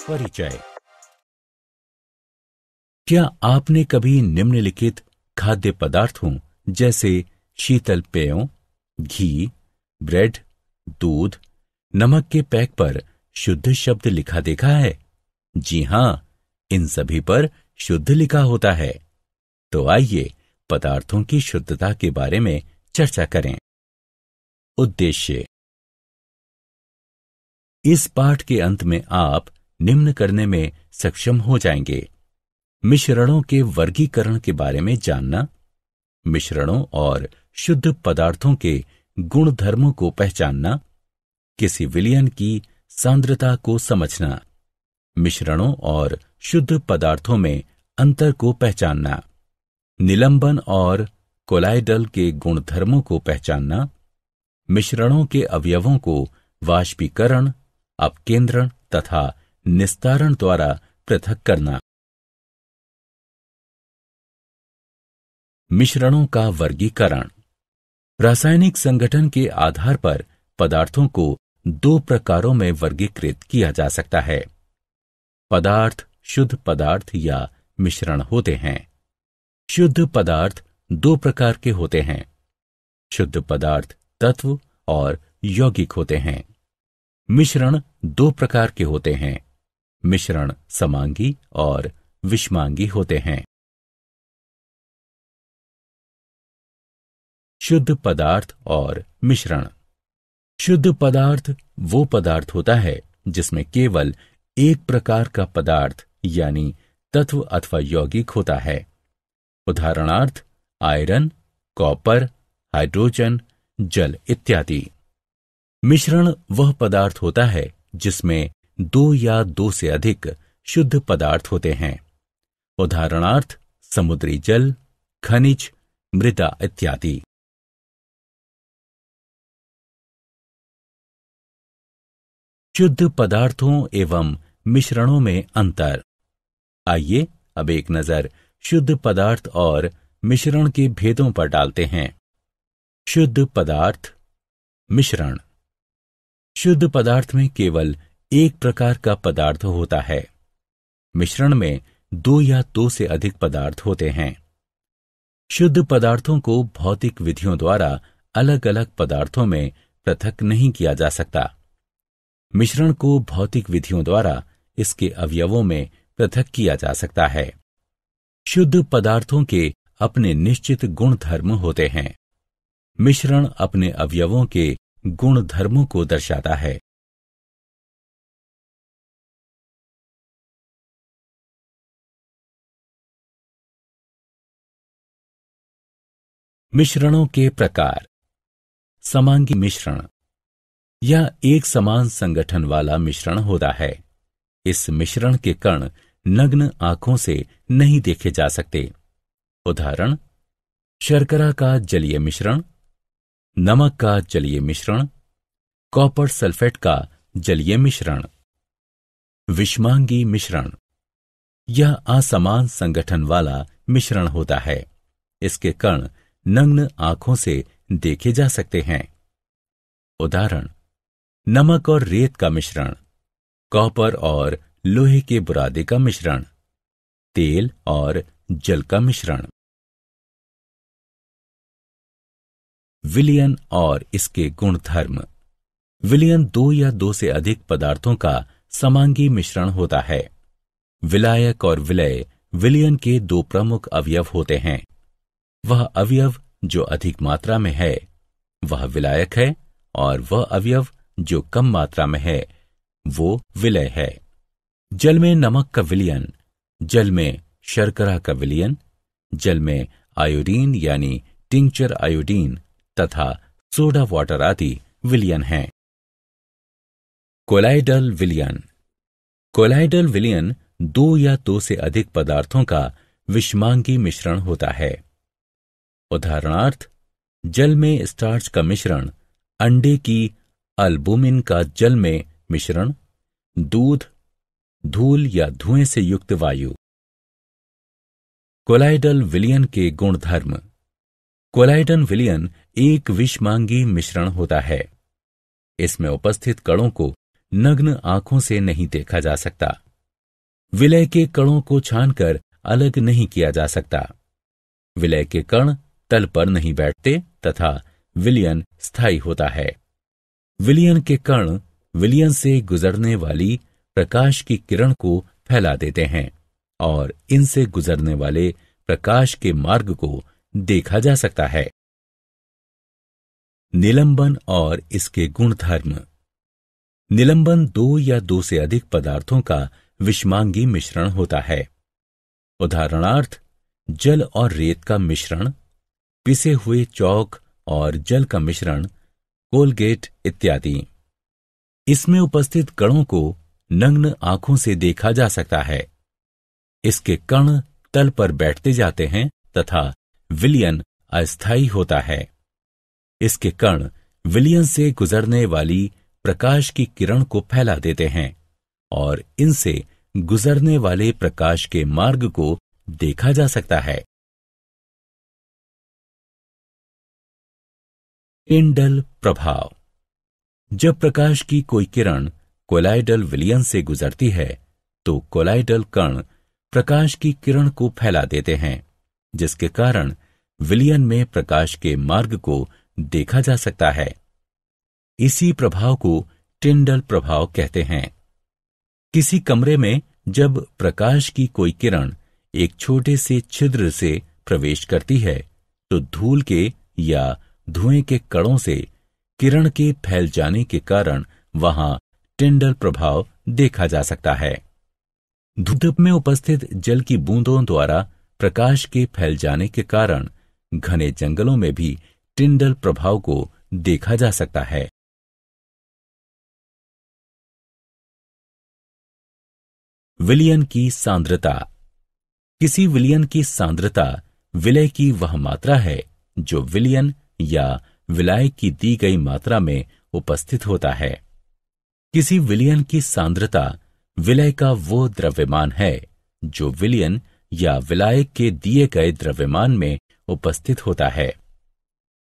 परिचय। क्या आपने कभी निम्नलिखित खाद्य पदार्थों जैसे शीतल पेयों, घी, ब्रेड, दूध, नमक के पैक पर शुद्ध शब्द लिखा देखा है? जी हां, इन सभी पर शुद्ध लिखा होता है। तो आइए पदार्थों की शुद्धता के बारे में चर्चा करें। उद्देश्य। इस पाठ के अंत में आप निम्न करने में सक्षम हो जाएंगे: मिश्रणों के वर्गीकरण के बारे में जानना, मिश्रणों और शुद्ध पदार्थों के गुणधर्मों को पहचानना, किसी विलयन की सांद्रता को समझना, मिश्रणों और शुद्ध पदार्थों में अंतर को पहचानना, निलंबन और कोलाइडल के गुणधर्मों को पहचानना, मिश्रणों के अवयवों को वाष्पीकरण, अपकेंद्रण तथा निस्तारण द्वारा पृथक करना। मिश्रणों का वर्गीकरण। रासायनिक संगठन के आधार पर पदार्थों को दो प्रकारों में वर्गीकृत किया जा सकता है। पदार्थ शुद्ध पदार्थ या मिश्रण होते हैं। शुद्ध पदार्थ दो प्रकार के होते हैं: शुद्ध पदार्थ तत्व और यौगिक होते हैं। मिश्रण दो प्रकार के होते हैं: मिश्रण समांगी और विषमांगी होते हैं। शुद्ध पदार्थ और मिश्रण। शुद्ध पदार्थ वो पदार्थ होता है जिसमें केवल एक प्रकार का पदार्थ यानी तत्व अथवा यौगिक होता है। उदाहरणार्थ आयरन, कॉपर, हाइड्रोजन, जल इत्यादि। मिश्रण वह पदार्थ होता है जिसमें दो या दो से अधिक शुद्ध पदार्थ होते हैं। उदाहरणार्थ समुद्री जल, खनिज, मृदा इत्यादि। शुद्ध पदार्थों एवं मिश्रणों में अंतर। आइए अब एक नजर शुद्ध पदार्थ और मिश्रण के भेदों पर डालते हैं। शुद्ध पदार्थ, मिश्रण। शुद्ध पदार्थ में केवल एक प्रकार का पदार्थ होता है। मिश्रण में दो या दो से अधिक पदार्थ होते हैं। शुद्ध पदार्थों को भौतिक विधियों द्वारा अलग अलग पदार्थों में पृथक नहीं किया जा सकता। मिश्रण को भौतिक विधियों द्वारा इसके अवयवों में पृथक किया जा सकता है। शुद्ध पदार्थों के अपने निश्चित गुणधर्म होते हैं। मिश्रण अपने अवयवों के गुणधर्मों को दर्शाता है। मिश्रणों के प्रकार। समांगी मिश्रण। यह एक समान संगठन वाला मिश्रण होता है। इस मिश्रण के कण नग्न आंखों से नहीं देखे जा सकते। उदाहरण शर्करा का जलीय मिश्रण, नमक का जलीय मिश्रण, कॉपर सल्फेट का जलीय मिश्रण। विषमांगी मिश्रण। यह असमान संगठन वाला मिश्रण होता है। इसके कण नग्न आंखों से देखे जा सकते हैं। उदाहरण नमक और रेत का मिश्रण, कॉपर और लोहे के बुरादे का मिश्रण, तेल और जल का मिश्रण। विलयन और इसके गुणधर्म। विलयन दो या दो से अधिक पदार्थों का समांगी मिश्रण होता है। विलायक और विलय विलयन के दो प्रमुख अवयव होते हैं। वह अवयव जो अधिक मात्रा में है वह विलायक है और वह अवयव जो कम मात्रा में है वो विलय है। जल में नमक का विलयन, जल में शर्करा का विलयन, जल में आयोडीन यानी टिंचर आयोडीन तथा सोडा वाटर आदि विलयन हैं। कोलाइडल विलयन। कोलाइडल विलयन दो या दो से अधिक पदार्थों का विषमांगी मिश्रण होता है। उदाहरणार्थ जल में स्टार्च का मिश्रण, अंडे की अल्बुमिन का जल में मिश्रण, दूध, धूल या धुएं से युक्त वायु। कोलाइडल विलयन के गुणधर्म। कोलाइडल विलयन एक विषमांगी मिश्रण होता है। इसमें उपस्थित कणों को नग्न आंखों से नहीं देखा जा सकता। विलय के कणों को छानकर अलग नहीं किया जा सकता। विलय के कण तल पर नहीं बैठते तथा विलयन स्थायी होता है। विलयन के कण विलयन से गुजरने वाली प्रकाश की किरण को फैला देते हैं और इनसे गुजरने वाले प्रकाश के मार्ग को देखा जा सकता है। निलंबन और इसके गुणधर्म। निलंबन दो या दो से अधिक पदार्थों का विषमांगी मिश्रण होता है। उदाहरणार्थ, जल और रेत का मिश्रण, पिसे हुए चौक और जल का मिश्रण, कोलगेट इत्यादि। इसमें उपस्थित कणों को नग्न आंखों से देखा जा सकता है। इसके कण तल पर बैठते जाते हैं तथा विलयन अस्थायी होता है। इसके कण विलयन से गुजरने वाली प्रकाश की किरण को फैला देते हैं और इनसे गुजरने वाले प्रकाश के मार्ग को देखा जा सकता है। टिंडल प्रभाव। जब प्रकाश की कोई किरण कोलाइडल विलयन से गुजरती है तो कोलाइडल कण प्रकाश की किरण को फैला देते हैं, जिसके कारण विलयन में प्रकाश के मार्ग को देखा जा सकता है। इसी प्रभाव को टिंडल प्रभाव कहते हैं। किसी कमरे में जब प्रकाश की कोई किरण एक छोटे से छिद्र से प्रवेश करती है तो धूल के या धुएं के कणों से किरण के फैल जाने के कारण वहां टिंडल प्रभाव देखा जा सकता है। धूप में उपस्थित जल की बूंदों द्वारा प्रकाश के फैल जाने के कारण घने जंगलों में भी टिंडल प्रभाव को देखा जा सकता है। विलयन की सांद्रता। किसी विलयन की सांद्रता विलय की वह मात्रा है जो विलयन या विलायक की दी गई मात्रा में उपस्थित होता है। किसी विलयन की सांद्रता विलय का वो द्रव्यमान है जो विलयन या विलायक के दिए गए द्रव्यमान में उपस्थित होता है।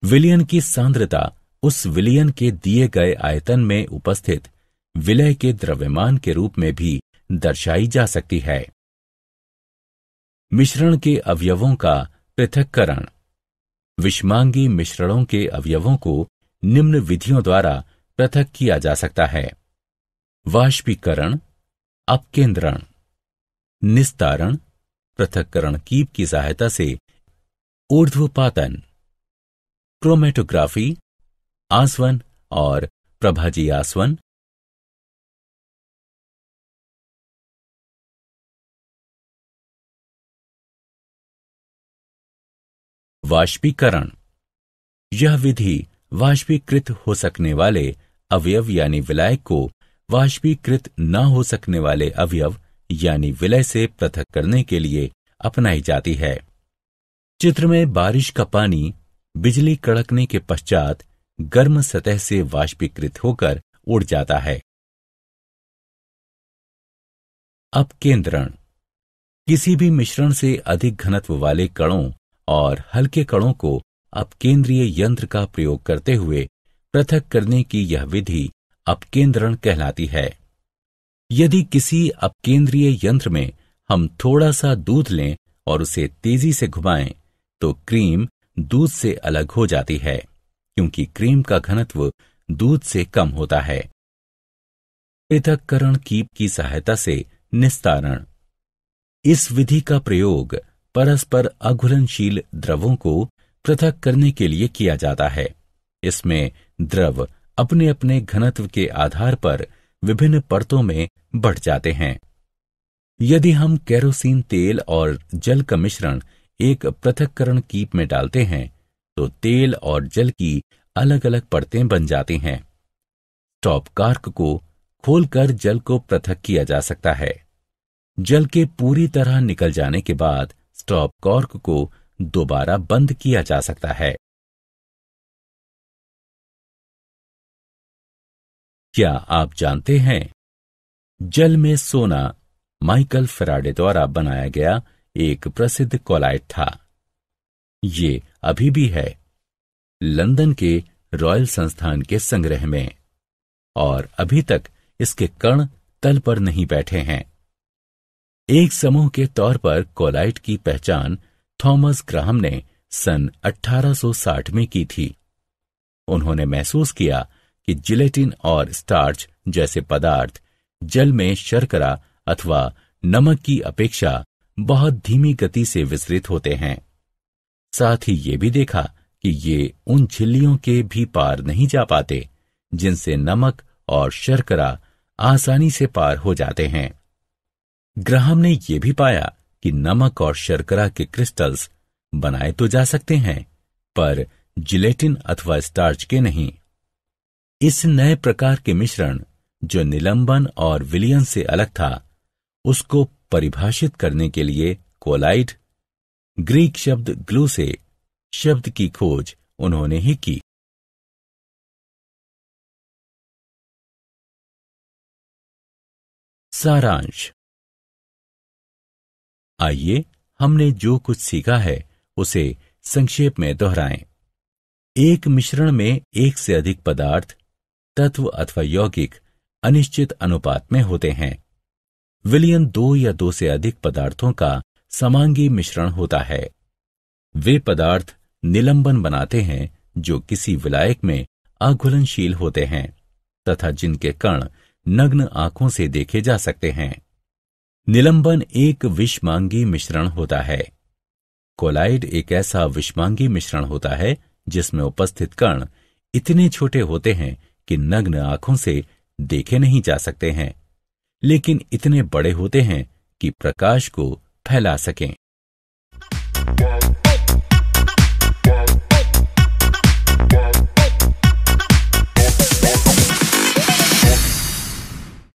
विलयन की सांद्रता उस विलयन के दिए गए आयतन में उपस्थित विलय के द्रव्यमान के रूप में भी दर्शाई जा सकती है। मिश्रण के अवयवों का पृथक्करण। विषमांगी मिश्रणों के अवयवों को निम्न विधियों द्वारा पृथक किया जा सकता है: वाष्पीकरण, अपकेंद्रण, निस्तारण, पृथक्करण कीप की सहायता से ऊर्ध्वपातन, क्रोमेटोग्राफी, आसवन और प्रभाजी आसवन। वाष्पीकरण। यह विधि वाष्पीकृत हो सकने वाले अवयव यानी विलायक को वाष्पीकृत न हो सकने वाले अवयव यानी विलय से पृथक करने के लिए अपनाई जाती है। चित्र में बारिश का पानी बिजली कड़कने के पश्चात गर्म सतह से वाष्पीकृत होकर उड़ जाता है। अपकेंद्रण। किसी भी मिश्रण से अधिक घनत्व वाले कणों और हल्के कणों को अपकेंद्रीय यंत्र का प्रयोग करते हुए पृथक करने की यह विधि अपकेंद्रण कहलाती है। यदि किसी अपकेंद्रीय यंत्र में हम थोड़ा सा दूध लें और उसे तेजी से घुमाएं तो क्रीम दूध से अलग हो जाती है, क्योंकि क्रीम का घनत्व दूध से कम होता है। पृथक्करण कीप की सहायता से निस्तारण। इस विधि का प्रयोग परस्पर अघुलनशील द्रवों को पृथक करने के लिए किया जाता है। इसमें द्रव अपने अपने घनत्व के आधार पर विभिन्न परतों में बढ़ जाते हैं। यदि हम केरोसिन तेल और जल का मिश्रण एक पृथक्करण कीप में डालते हैं तो तेल और जल की अलग अलग परतें बन जाती हैं। स्टॉप कॉर्क को खोलकर जल को पृथक किया जा सकता है। जल के पूरी तरह निकल जाने के बाद स्टॉप कॉर्क को दोबारा बंद किया जा सकता है। क्या आप जानते हैं, जल में सोना माइकल फैराडे द्वारा बनाया गया एक प्रसिद्ध कोलाइट था। ये अभी भी है लंदन के रॉयल संस्थान के संग्रह में और अभी तक इसके कण तल पर नहीं बैठे हैं। एक समूह के तौर पर कोलाइट की पहचान थॉमस ग्राहम ने सन 1860 में की थी। उन्होंने महसूस किया कि जिलेटिन और स्टार्च जैसे पदार्थ जल में शर्करा अथवा नमक की अपेक्षा बहुत धीमी गति से विसरित होते हैं। साथ ही ये भी देखा कि ये उन झिल्लियों के भी पार नहीं जा पाते जिनसे नमक और शर्करा आसानी से पार हो जाते हैं। ग्राहम ने यह भी पाया कि नमक और शर्करा के क्रिस्टल्स बनाए तो जा सकते हैं, पर जिलेटिन अथवा स्टार्च के नहीं। इस नए प्रकार के मिश्रण जो निलंबन और विलियन से अलग था, उसको परिभाषित करने के लिए कोलाइड, ग्रीक शब्द ग्लू से शब्द की खोज उन्होंने ही की। सारांश। आइए हमने जो कुछ सीखा है उसे संक्षेप में दोहराएं। एक मिश्रण में एक से अधिक पदार्थ, तत्व अथवा यौगिक अनिश्चित अनुपात में होते हैं। विलयन दो या दो से अधिक पदार्थों का समांगी मिश्रण होता है। वे पदार्थ निलंबन बनाते हैं जो किसी विलायक में अघुलनशील होते हैं तथा जिनके कण नग्न आंखों से देखे जा सकते हैं। निलंबन एक विषमांगी मिश्रण होता है। कोलाइड एक ऐसा विषमांगी मिश्रण होता है जिसमें उपस्थित कण इतने छोटे होते हैं कि नग्न आंखों से देखे नहीं जा सकते हैं, लेकिन इतने बड़े होते हैं कि प्रकाश को फैला सकें।